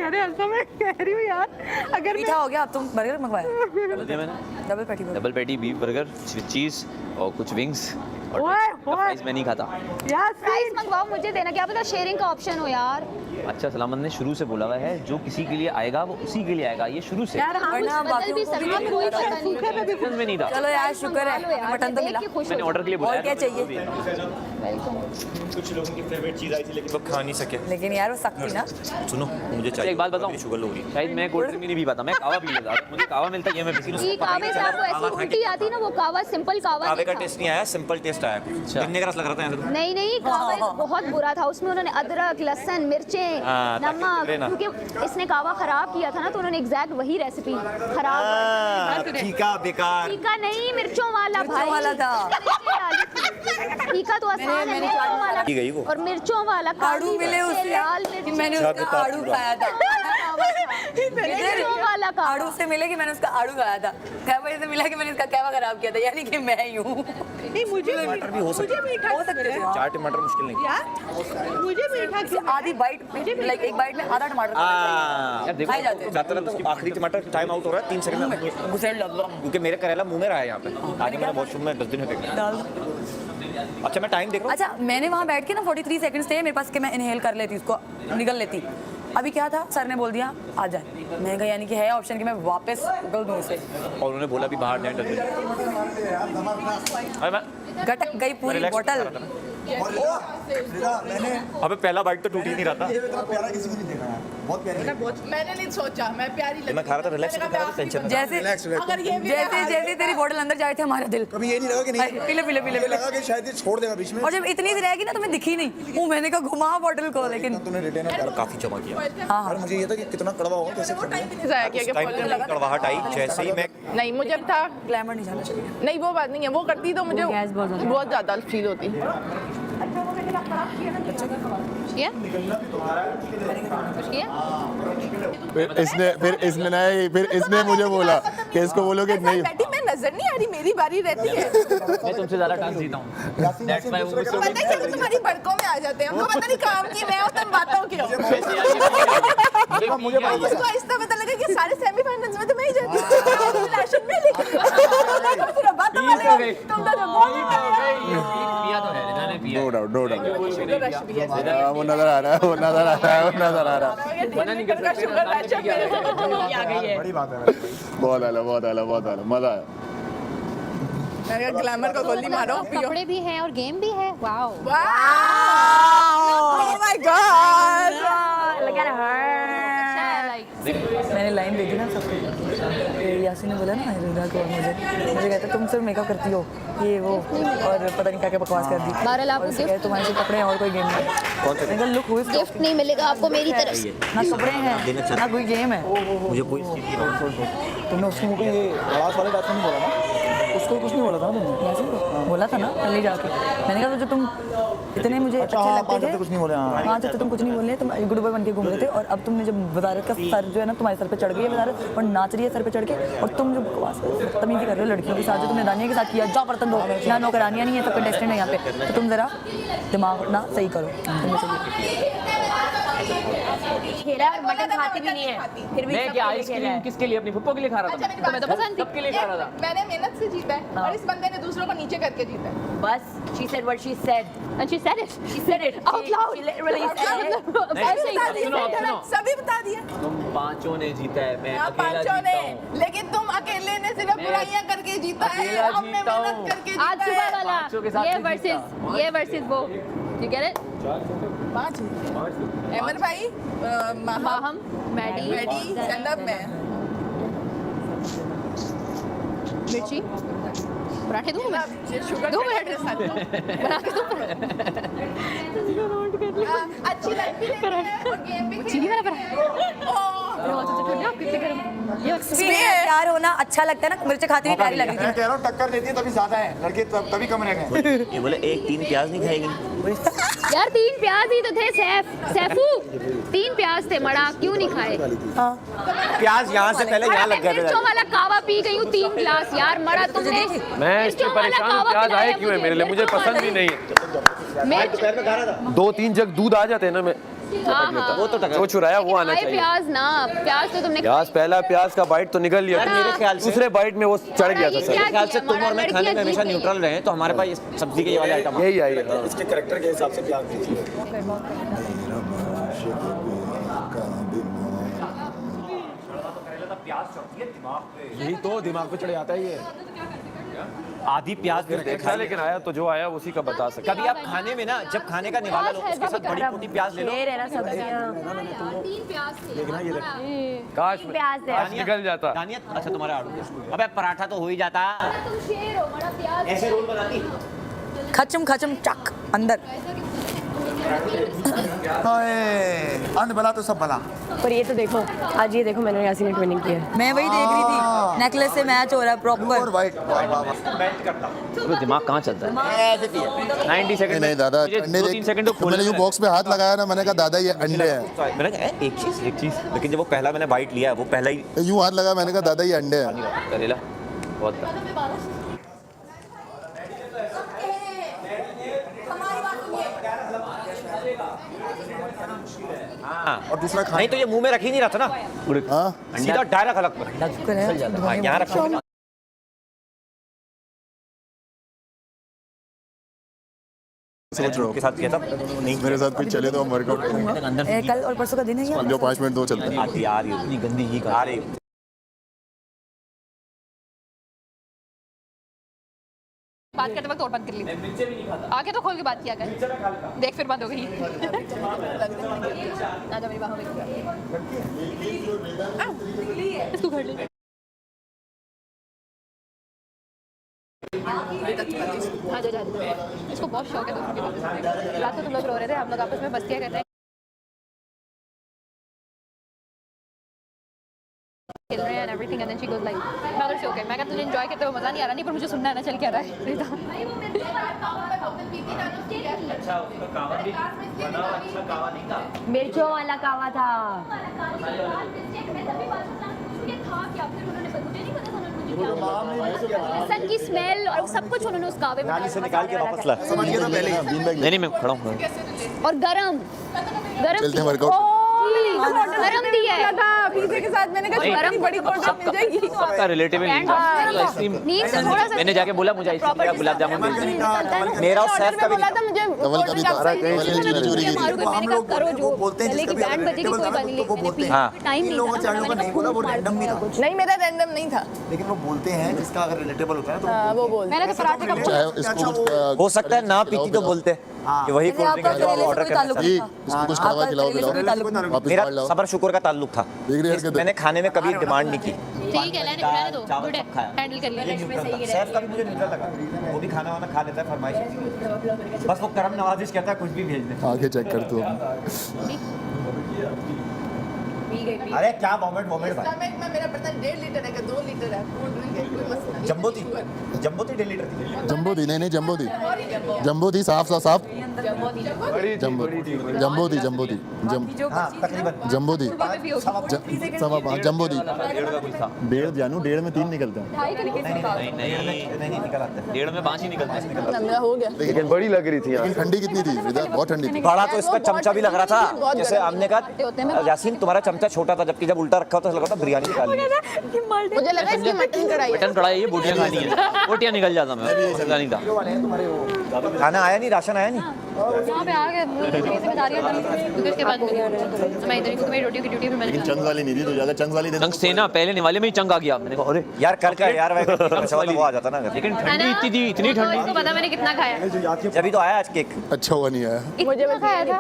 कह रहे हैं, मैं कह रही हूँ यार अगर मीठा हो गया। अब तुम बर्गर मंगवाया? डबल पैटी बीफ बर्गर चीज और कुछ विंग्स और फ्राइज मैं नहीं खाता यार। फ्राइज मंगवाओ, मुझे देना, क्या पता शेयरिंग का ऑप्शन हो यार। अच्छा सलामत ने शुरू से बोला हुआ है जो किसी के लिए आएगा वो उसी के लिए आएगा, ये शुरू से यार हम वरना बदल बाकियों भी को भी सकते हैं, कोई पता नहीं। सीजन में नहीं था। चलो यार शुक्र है मटन तो मिला। मैंने ऑर्डर के लिए और बोला क्या चाहिए? कुछ लोगों की फेवरेट चीज आई थी लेकिन वो खा नहीं सके। लेकिन यार वो सख्त थी ना। सुनो मुझे चाहिए, एक बात बताऊं, शुगर लो रही। शायद मैं कोल्ड ड्रिंक नहीं पी पाता, मैं कावा पी लेता, मुझे कावा मिलता है ये मैं पी ये कावे से आपको ऐसी उल्टी आती ना, वो कावा सिंपल कावा कावे का नहीं था। टेस्ट नहीं आया, सिंपल टेस्ट आया। दिखने का रस लग रहा था ऐसे। नहीं नहीं, कावा बहुत बुरा था, उसमें उन्होंने अदरक लहसुन मिर्चें हाँ, नमक, लेना। क्योंकि इसने कावा खराब किया था ना, तो उन्होंने एग्जैक्ट वही रेसिपी खराब। फीका बेकार। तीखा नहीं, मिर्चों वाला भाई वाला था। तीखा तो आसान है, मिर्चों वाला की गई वो। और मिर्चों वाला आड़ू मिले उससे लाल कि मिर्च मैंने उसका आड़ू खाया था। मिर्चों वाला का आड़ू से मिले कि मैंने उसका आड़ू खाया था। कहवा से मिला कि मैंने इसका कहवा खराब किया था, यानी कि मैं ही हूँ। नहीं मुझे टमाटर भी हो सकते हैं। हो सकते थे। चार टमाटर मुश्किल नहीं। यार मुझे मीठा क्यों? आधी बाइट लाइक एक बाइट में आधा टमाटर खाए जाते हैं। ज्यादातर तो आखिरी टमाटर टाइम आउट हो रहा है 3 सेकंड में, घुसेड़ लो। क्योंकि मेरे करेला मुंह में रहा है यहाँ पे। आज मेरा वॉशरूम में 10 दिन हो गए। डाल दो। अच्छा मैं टाइम देख रहा हूँ। अच्छा मैंने वहाँ बैठ के ना 43 सेकंड्स थे मेरे पास कि मैं इनहेल कर लेती उसको, निगल लेती। अभी क्या था, सर ने बोल दिया आ जाए, मैं कहा यानी कि है ऑप्शन कि मैं वापस उगल दूँ उसे। और उन्होंने बोला भी बाहर जाए 10 दिन। अरे मैं गटक गई पूरी relax बोतल। कर रहा था ना। अबे पहला बाइट तो टूट ही नहीं रहा था। मैंने नहीं सोचा, मैं प्यारी लगी। मैं खा रहा था, रिलैक्स कर रहा था, टेंशन जैसे अगर ये भी जैसे जैसे तेरी बोतल अंदर जाए थे हमारा दिल कभी ये नहीं लगा कि नहीं पीले पीले पीले ये लगा कि शायद ये छोड़ देगा बीच में। और जब इतनी सी रहेगी ना तुम्हें दिखी नहीं, वो मैंने कहा घुमा बोतल को, लेकिन तूने रिटेन कर काफी जमा किया। हाँ यार मुझे ये था कि कितना कड़वा होगा कैसे वो टाइम भी नहीं जाया किया कि टाइम फॉलो पे लगा। कड़वाहट आई जैसे ही मैं नहीं मुझे था, ग्लैमर नहीं जाना चाहिए। नहीं वो बात नहीं है, वो करती तो मुझे गैस बहुत ज्यादा फील होती। किया? किया? फिर इसने मुझे बोला कि इसको बोलो कि नहीं। बैठी मैं नजर नहीं आ रही, मेरी बारी रहती है। मैं तुमसे ज्यादा टास्क जीता हूँ। That's why वो मुझसे पता है कि तुम्हारी भड़कों में आ जाते हैं, हमको पता नहीं काम की मैं हो तुम बातों की हो। उसको आहिस्ता पता लगा कि सारे सेमीफाइनल्स में तो मैं ही जाती हूँ लाशन में, लेकिन फिर बातों वाले तुम तो पिया तो है, रिना ने पिया। No doubt no doubt. Sugar rush भी है। वो नजर आ रहा है, वो नजर आ रहा है, वो नजर आ रहा है। मना नहीं कर सकते, शुगर रश मेरे को आ गई है। बड़ी बात है। बहुत आला बहुत आला बहुत आला, मजा आया। मैंने कहा ग्लैमर को गोली मारो पियो। कपड़े भी हैं और गेम भी है। Wow oh my God. मैंने लाइन भेजी ना सबको, यासीन ने बोला ना रिदा को, मुझे कहता तुम सिर्फ मेकअप करती हो ये वो, और पता नहीं क्या क्या बकवास कर दी। बहरहाल आपको और उससे गिफ्ट कहे तुम्हारे से कपड़े हैं और कोई गेम नहीं। मैंने कहा लुक हुई गिफ्ट नहीं मिलेगा आपको मेरी तरफ से। ना कपड़े हैं ना कोई गेम है। मुझे कोई चीज़ तुमने उसको मुझे ये आवाज वाले बात नहीं बोला ना, उसको कुछ नहीं बोला था ना तुमने। यासीन बोला था ना पहले जाके, मैंने कहा जो तुम इतने मुझे अच्छे हाँ, लगते पाँच थे हफ्ते कुछ नहीं बोले। हाँ। 5 हफ्ते तुम कुछ नहीं बोले, तुम गुड बॉय बन के घूम रहे थे, और अब तुमने जब वजारत का सर जो है ना तुम्हारे सर पे चढ़ गई है वजारत, और नाच रही है सर पे चढ़ के, और तुम जो तमीज़ी कर रहे हो लड़कियों के साथ, जो तुमने दानिया के साथ किया, जाओ बर्तन दो, यहाँ नौकरानियाँ नहीं है, सब कंटेस्टेंट है यहाँ पे, तो तुम ज़रा दिमाग ना सही करो। खेला और मटन खाती भी नहीं है, फिर भी मैं सब क्या खेल खेला आइसक्रीम है। किसके लिए, अपनी फुप्पो के लिए खा रहा था। तुम्हें तो पसंद थी, सबके लिए खा रहा था। मैंने मेहनत से जीता है और इस बंदे ने दूसरों को नीचे करके जीता है। बस she said what she said And she said it. she said it Out loud. she literally said it सभी बता दिए, सुनो। सभी बता दिए। तुम पांचों ने जीता है, मैं आप अकेला पांचों जीता ने, हूँ। लेकिन तुम अकेले ने सिर्फ मैं बुराइयां करके जीता है, अकेला हमने जीता मेहनत हूँ। करके आज जीता सुबह है। वाला पांचों के साथ ये नहीं जीता। वर्सेस वो। You get it? 5 अमर भाई Mahim, Maddy, Maddy stand up में मिर्ची, पराठे दूँ मैं? शुगर दो के मिनट साथ दो। बना के दूँ अच्छी लगती है और गेम भी चीनी वाला प्यार होना अच्छा लगता है ना, मिर्च खाती हुई प्यारी लग रही थी। मैं कह रहा हूँ टक्कर देती है तभी ज्यादा है, लड़के तभी कम रह गए। ये बोले 1-3 प्याज नहीं खाएगी। यार 3 प्याज ही तो थे। सैफू 3 प्याज थे, मड़ा क्यों नहीं खाए? प्याज यहाँ से पहले यहाँ लग गया मिर्चों था। वाला कावा पी गई हूँ 3 गिलास यार, मड़ा तुमने। मैं इससे मिर्चों वाला परेशान कावा प्याज पिलाया आए क्यों है मेरे लिए, मुझे पसंद भी नहीं है। मिर्च 2-3 जग दूध आ जाते हैं ना, मैं वो तो जो चुराया वो आना चाहिए। प्याज ना, प्याज तो तुमने प्याज पहला प्याज का बाइट तो निकल लिया, मेरे ख्याल से दूसरे बाइट में वो चढ़ गया था सर। मेरे ख्याल से तुम और मैं खाने में हमेशा न्यूट्रल रहे, तो हमारे पास ये सब्जी के ये वाले आइटम यही आई है। इसके कैरेक्टर के हिसाब से प्याज दीजिए। यही तो दिमाग पे चढ़ जाता है ये। आधी प्याज फिर देखा, लेकिन आया तो जो आया उसी का बता सकते। कभी आप खाने में ना, जब खाने का निवाला लो उसके साथ बड़ी मोटी प्याज ले लो। ढेर है ना सब्जियां। काश प्याज दे। काश निकल जाता। दानिया, अच्छा तुम्हारा आलू, अबे पराठा तो हो ही जाता। ऐसे रोल बनाती। खचम खचम चक अंदर। अंध भला तो सब भला। पर ये तो देखो, आज ये देखो मैंने यासीन ने ट्विनिंग की है। मैं वही देख रही थी, नेकलेस से मैच हो रहा है प्रॉपर। वाइट तो दिमाग कहाँ चलता है? 90 सेकंड नहीं दादा, मुझे अंडे 2-3 सेकंड तो मैंने जो बॉक्स पे हाथ लगाया ना, मैंने कहा दादा ये अंडे हैं। मैंने कहा एक चीज, लेकिन जब वो पहला मैंने बाइट लिया, वो पहला ही यूं हाथ लगा, मैंने कहा दादा ये अंडे हैं। करेला बहुत और दूसरा नहीं तो ये मुंह में रख ही नहीं रहा था ना, हाँ सीधा डायरेक्ट अलग पर। हाँ, यहाँ रखो। सोच रहा के साथ किया था नहीं, हूँ मेरे साथ कुछ चले तो हम वर्कआउट करेंगे। कल और परसों का दिन है क्या? जो 5 मिनट 2 चलते हैं। आती आ रही है, इतनी गंदी ही आ रही है। बात करते वक्त और बंद कर ली, आगे तो खोल के बात किया कर, देख फिर बंद हो गई। आजा मेरी बाहों में, इसको कर ले। आजा जा, इसको बहुत शौक है दोस्तों के। रात को तुम लोग रो रहे थे, हम लोग आपस में मस्तियाँ कर रहे हैं, खेल रहे हैं and everything, and then she goes like, मैं उधर से ओके, मैं कहता तुझे एंजॉय करते हुए मजा नहीं आ रहा, नहीं पर मुझे सुनना है ना, चल क्या रहा है रिता। मिर्चों वाला कावा था। सन की स्मेल और सब कुछ उन्होंने उस कावे में नाली से निकाल के वापस ला। समझ गया था पहले ही। नहीं मैं खड़ा हूँ। और गरम चलते हैं वर्कआउट। गरम दिया है पिज़्ज़ा के साथ। मैंने कहा गरम बड़ी कोशिश मिल जाएगी। सबका रिलेटिव आइसक्रीम नींद से थोड़ा सा मैंने जाके बोला मुझे आइसक्रीम या गुलाब जामुन मिल जाए। मेरा और सैफ का भी बोला था मुझे कमल का भी था, कहीं चोरी की थी। हम लोग करो जो बोलते हैं लेकिन बैंड बजेगी कोई बात नहीं, वो बोलते हाँ। टाइम नहीं लोगों चैनलों का नहीं बोला, वो रैंडम भी था। नहीं, मेरा रैंडम नहीं था। लेकिन वो बोलते हैं जिसका अगर रिलेटेबल होता है तो हाँ, वो बोल। मैंने तो पराठे का चाहे इसको कुछ हो सकता है ना पीती तो बोलते कि वही कोल्ड आपका ड्रिंक करेले से ऑर्डर कोई ताल्लुक करना। जी, नहीं था। इसको कुछ आपका खावा खिलाओ करेले से कोई ताल्लुक नहीं था। वापस मेरा मार लाओ। सबर शुक्र का ताल्लुक था। देख रही है मैंने खाने में कभी डिमांड नहीं की। ठीक है, रहने दो, गुड है, हैंडल कर लिया। सैफ का भी मुझे न्यूट्रल लगा, वो भी खाना वाना खा लेता है, फरमाइश। बस वो करम नवाजिश कहता है कुछ भी भेज दे। आगे चेक कर तू। अरे क्या वॉमिट वॉमिट भाई। में मेरा बर्तन 1.5 लीटर है, 2 लीटर है, कोल्ड ड्रिंक है, कोई मसला नहीं। जंबो थी 1.5 लीटर थी। जंबो थी, नहीं जंबो थी, जंबो थी, साफ साफ जंबो जंबो थी, जंबो थी, हाँ तकरीबन जंबो थी, सवा जंबो थी। 1.5 जानू, 1.5 में 3 निकलते हैं। नहीं निकल आता है। 1.5 में 5 ही निकलते हैं। मेरा हो गया। लेकिन बड़ी लग रही थी यार। लेकिन ठंडी कितनी थी विदा? बहुत ठंडी थी। बड़ा तो इसका चमचा भी लग रहा था, जैसे हमने कहा यासीन तुम्हारा चमचा छोटा था, जबकि जब उल्टा रखा होता लगा था बिरयानी निकाल ली। मुझे लगा इसकी मटन कढ़ाई है। मटन कढ़ाई ये बोटियां खानी है, बोटियां निकल जाता मैं, पता नहीं था। खाना आया नहीं, राशन आया नहीं। यहाँ पे आ गए, जिम्मेदारियाँ डाली, क्योंकि उसके बाद मैं इधर, क्योंकि मेरी रोटियों की ड्यूटी भी मैंने लेकिन चंग वाली नहीं थी, तो ज्यादा चंग वाली चंग से ना पहले निवाले में ही चंग आ गया। मैंने कहा अरे यार कल का यार वो आ जाता ना। लेकिन ठंडी इतनी थी, इतनी ठंडी थी। पता मैंने कितना खाया। जब तो आया आज केक। अच्छा हुआ नहीं आया। मुझे मैं खाया था।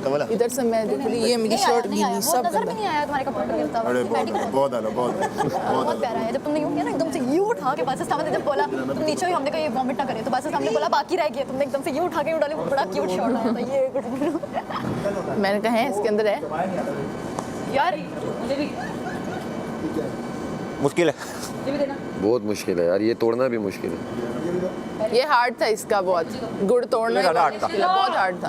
कमला इधर से मैं देख रही, ये मेरी शर्ट गीली, सब नजर भी नहीं आया तुम्हारे कपड़ों पे गिरता हुआ। अरे बहुत आला, बहुत प्यारा है। जब तुमने यूं किया ना, एकदम से यूं उठा के बस सामने जब बोला तुम नीचे ही, हमने कहा ये वॉमिट ना करे, तो बस हमने बोला बाकी रह गया, तुमने एकदम से यूं उठा के डाले, बड़ा क्यूट शॉट आया था ये। मैंने कहा है इसके अंदर है यार, मुझे भी मुश्किल है, बहुत मुश्किल है यार, ये तोड़ना भी मुश्किल है। ये हार्ड था इसका, बहुत गुड़ तोड़ना ज़्यादा हार्ड था। मुश्किल है, बहुत हार्ड था।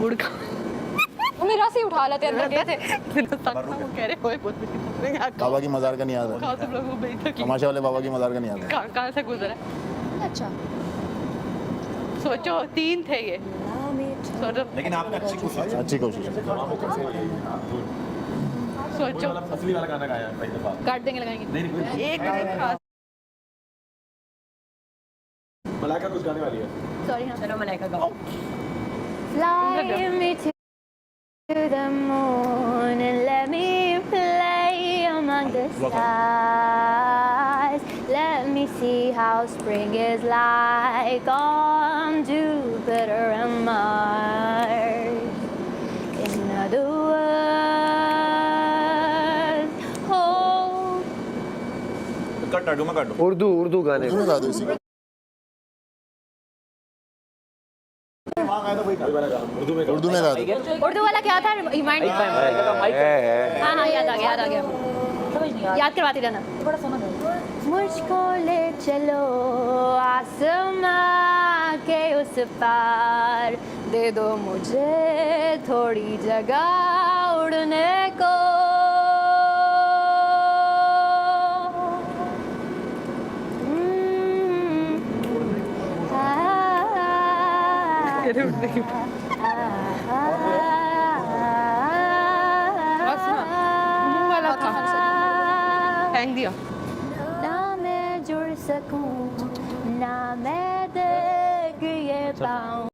गुड़ का मेरा से उठा लेते अंदर गए थे, फिर वो कह रहे होए बहुत बाबा की मज़ार का नहीं याद है, सब लोगों को तमाशा वाले बाबा की मज़ार का नहीं याद है। कहाँ से गुजरा है। अच्छा सोचो 3 थे ये सोचो लेकिन आपने अच्छी कोशिश अच्छी कोशिश सोचो असली वाला गाना गाया पहली दफा काट देंगे लगाएंगे एक खास मलाइका कुछ गाने वाली है सॉरी हाँ चलो मलाइका गाओ Fly me to the moon and let me play among the stars. Let me see how spring is like on Jupiter and Mars. In other words, hold cut दो मैं कट दो उर्दू उर्दू गाने उर्दू में गा दो इसी को वहाँ गाया था वही वाला गाना उर्दू में उर्दू में गा दो उर्दू वाला क्या था रिमाइंड हाँ हाँ याद आ गया याद करवाती रहना थोड़ा सोना गाओ मुझको ले चलो आसमां के उस पार दे दो मुझे थोड़ी जगह उड़ने को थैंक दिया ना मैं जुड़ सकूं ना मैं देख ये पाऊं